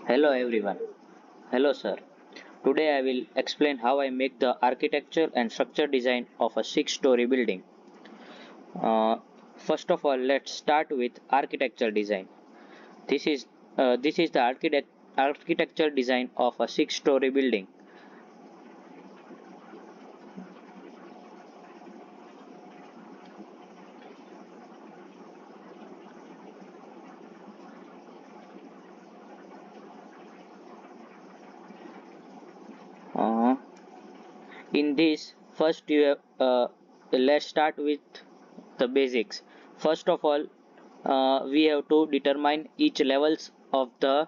Hello everyone. Hello sir. Today I will explain how I make the architecture and structure design of a six-story building. Uh, First of all, let's start with architecture design. This is the architecture design of a six-story building. Uh, in this, first you have, let's start with the basics. First of all, we have to determine each levels of the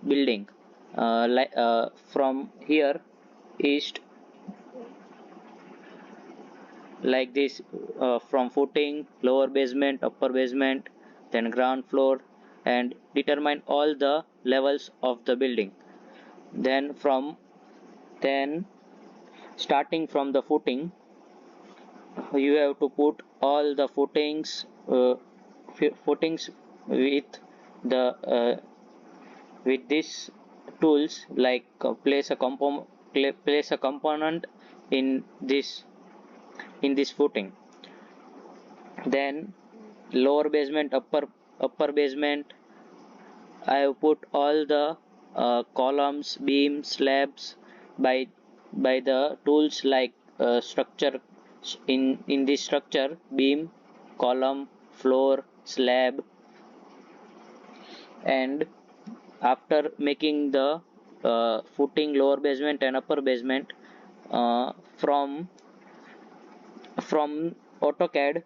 building. From here, east, like this, from footing, lower basement, upper basement, then ground floor, and determine all the levels of the building. Then starting from the footing, you have to put all the footings with the with these tools, like place a component in this footing. Then lower basement, upper basement, I have put all the columns, beams, slabs by the tools, like structure. In this structure, beam, column, floor, slab. And after making the footing, lower basement and upper basement, from AutoCAD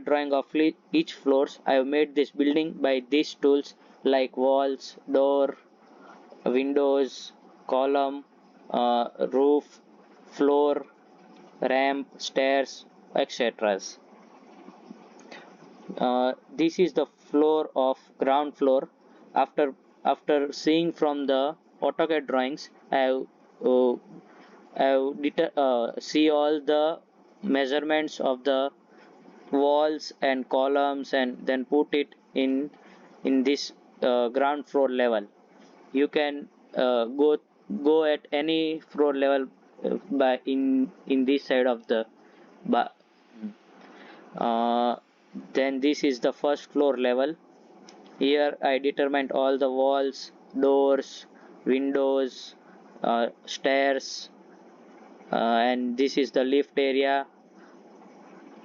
drawing of each floors, I have made this building by these tools, like walls, door, windows, column, roof, floor, ramp, stairs, etc. This is the floor of ground floor. After seeing from the AutoCAD drawings, see all the measurements of the walls and columns, and then put it in this ground floor level. You can go at any floor level by in this side of the uh, then this is the first floor level. Here I determined all the walls, doors, windows, stairs, and this is the lift area,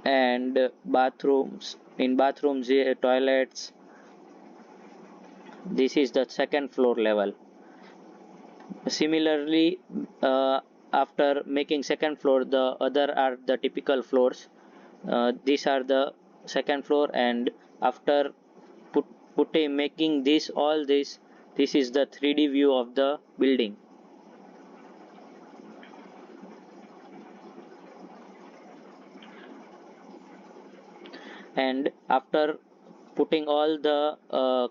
and bathrooms. In bathrooms, toilets. This is the second floor level. Similarly, after making second floor, the other are the typical floors. These are the second floor, and after making this is the 3D view of the building. And after putting all the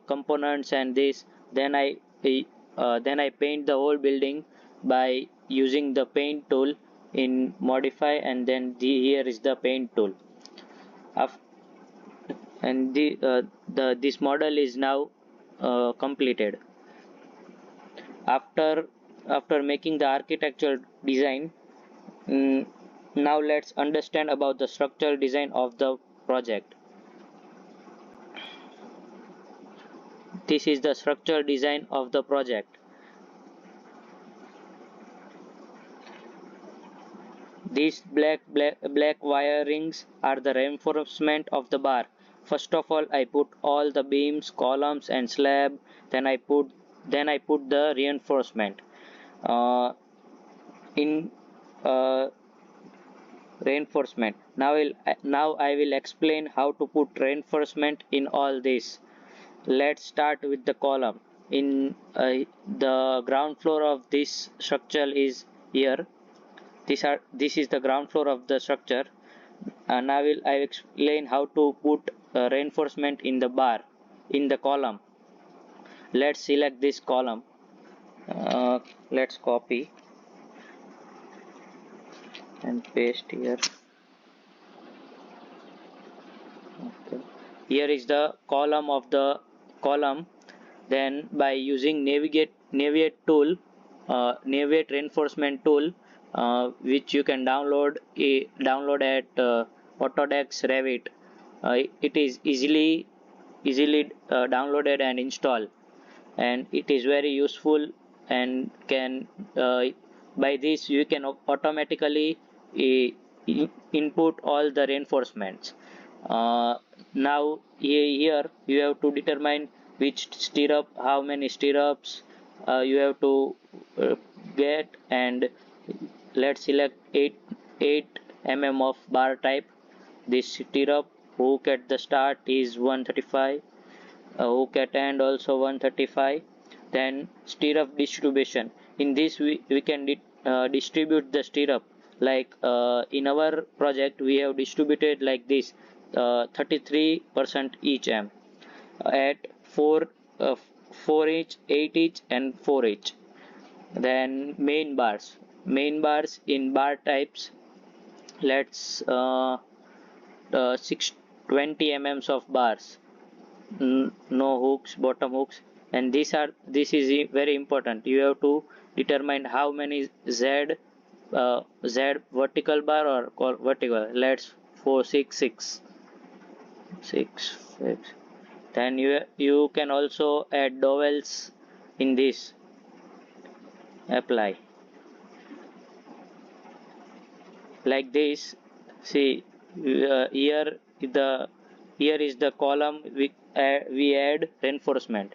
components and this, then I paint the whole building by using the paint tool in modify, and then here is the paint tool. And this model is now completed. After making the architecture design, now let's understand about the structural design of the project. This is the structural design of the project. These black wirings are the reinforcement of the bar. First of all, I put all the beams, columns, and slab. Then I put the reinforcement. In reinforcement. Now I will explain how to put reinforcement in all this. Let's start with the column. In the ground floor of this structure is here. This is the ground floor of the structure. And I will explain how to put reinforcement in the bar, in the column. Let's select this column. Let's copy and paste here. Okay. Here is the column of the column. Then by using navigate tool, navigate reinforcement tool, which you can download at Autodesk Revit. It is easily downloaded and installed, and it is very useful, and can by this you can automatically input all the reinforcements. Now here you have to determine which stirrup, how many stirrups you have to get, and let's select 8 mm of bar type. This stirrup hook at the start is 135, hook at end also 135. Then stirrup distribution. In this we can distribute the stirrup, like in our project we have distributed like this, 33% each m at 4 each, 8 each and 4 each. Then main bars in bar types, let's 620 mm of bars, no hooks, bottom hooks. And this is very important. You have to determine how many z vertical bar or vertical. Let's 4 6 6 6 6. Then you can also add dowels in this, apply like this. See, here is the column we add reinforcement.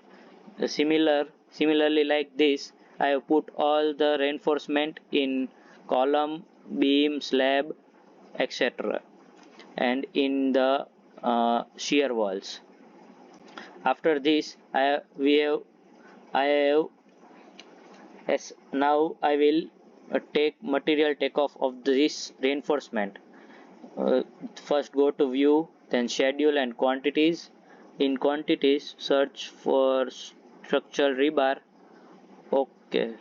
Similarly, like this, I have put all the reinforcement in column, beam, slab, etc., and in the shear walls. After this, I have yes, now I will take material takeoff of this reinforcement. First go to view, then schedule and quantities. In quantities, search for structural rebar. Okay.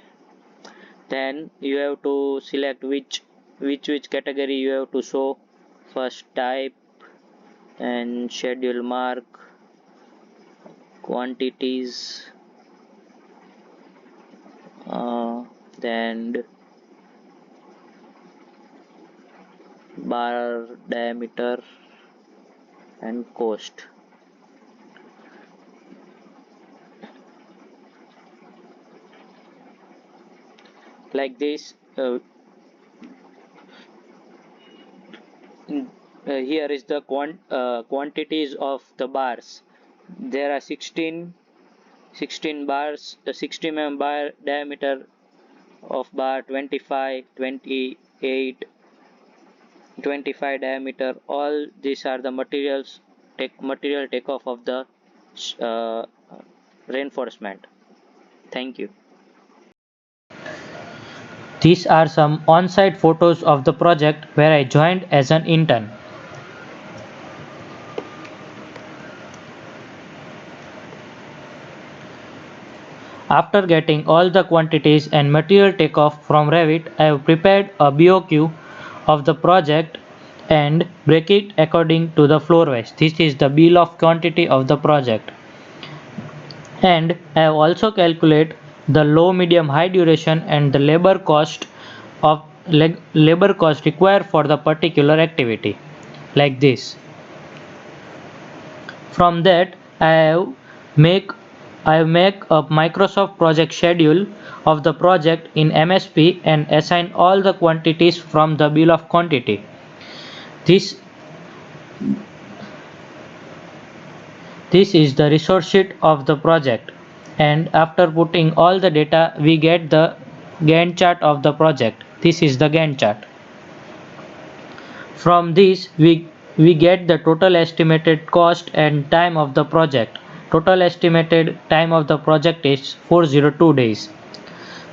Then you have to select which category you have to show. First type and schedule mark, quantities, then bar diameter and cost. Like this, here is the quantities of the bars. There are 16 bars, the 60 mm bar diameter of bar, 25, 28, 25 diameter. All these are the material takeoff of the uh, reinforcement. Thank you. These are some on-site photos of the project where I joined as an intern. After getting all the quantities and material takeoff from Revit, I have prepared a BOQ of the project and break it according to the floor wise. This is the bill of quantity of the project. And I have also calculate the low, medium, high duration and the labor cost required for the particular activity, like this. From that, I make a Microsoft project schedule of the project in MSP and assign all the quantities from the bill of quantity. This is the resource sheet of the project, and after putting all the data we get the Gantt chart of the project. This is the Gantt chart. From this we get the total estimated cost and time of the project. Total estimated time of the project is 402 days.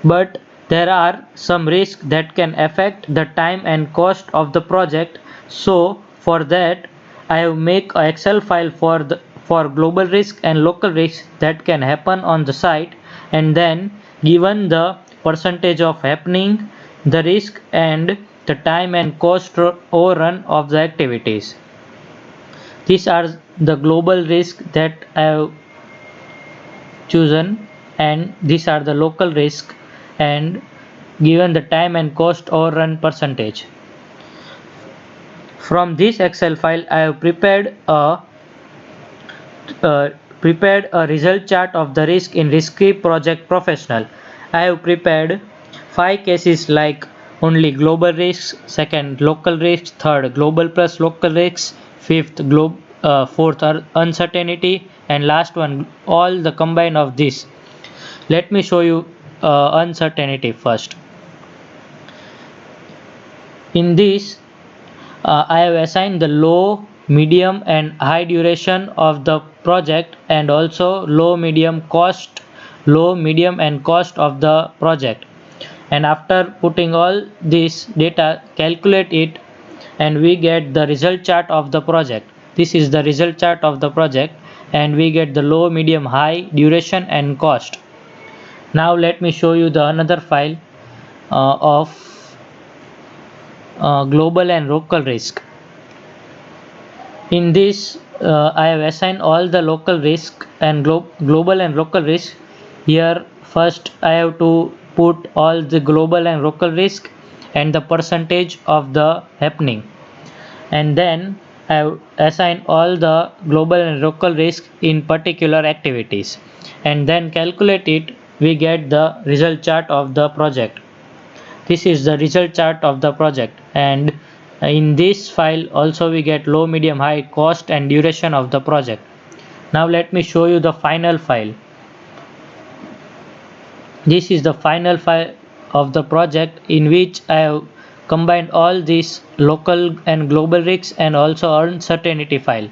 But there are some risks that can affect the time and cost of the project. So for that I have make a Excel file for global risk and local risk that can happen on the site, and then given the percentage of happening, the risk and the time and cost overrun of the activities. These are the global risks that I have chosen, and these are the local risk, and given the time and cost overrun percentage. From this Excel file, I have uh, prepared a result chart of the risk in risky project professional. I have prepared 5 cases like only global risks, second local risks, third global plus local risks, fourth uncertainty, and last one all the combine of this. Let me show you uncertainty first. In this, I have assigned the low, medium and high duration of the project, and also low, medium and cost of the project. And after putting all this data, calculate it, and we get the result chart of the project. This is the result chart of the project, and we get the low, medium, high duration and cost. Now let me show you the another file of global and local risk. In this, I have assigned all the local risk and global and local risk. Here first I have to put all the global and local risk and the percentage of the happening, and then I have assigned all the global and local risk in particular activities, and then calculate it. We get the result chart of the project. This is the result chart of the project, and in this file also we get low, medium, high, cost and duration of the project. Now let me show you the final file. This is the final file of the project, in which I have combined all these local and global risks and also uncertainty file.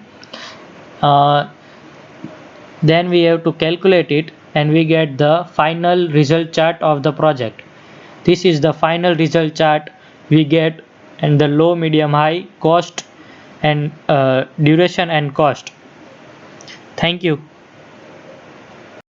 Then we have to calculate it, and we get the final result chart of the project. This is the final result chart we get, and the low, medium, high, cost and duration and cost. Thank you.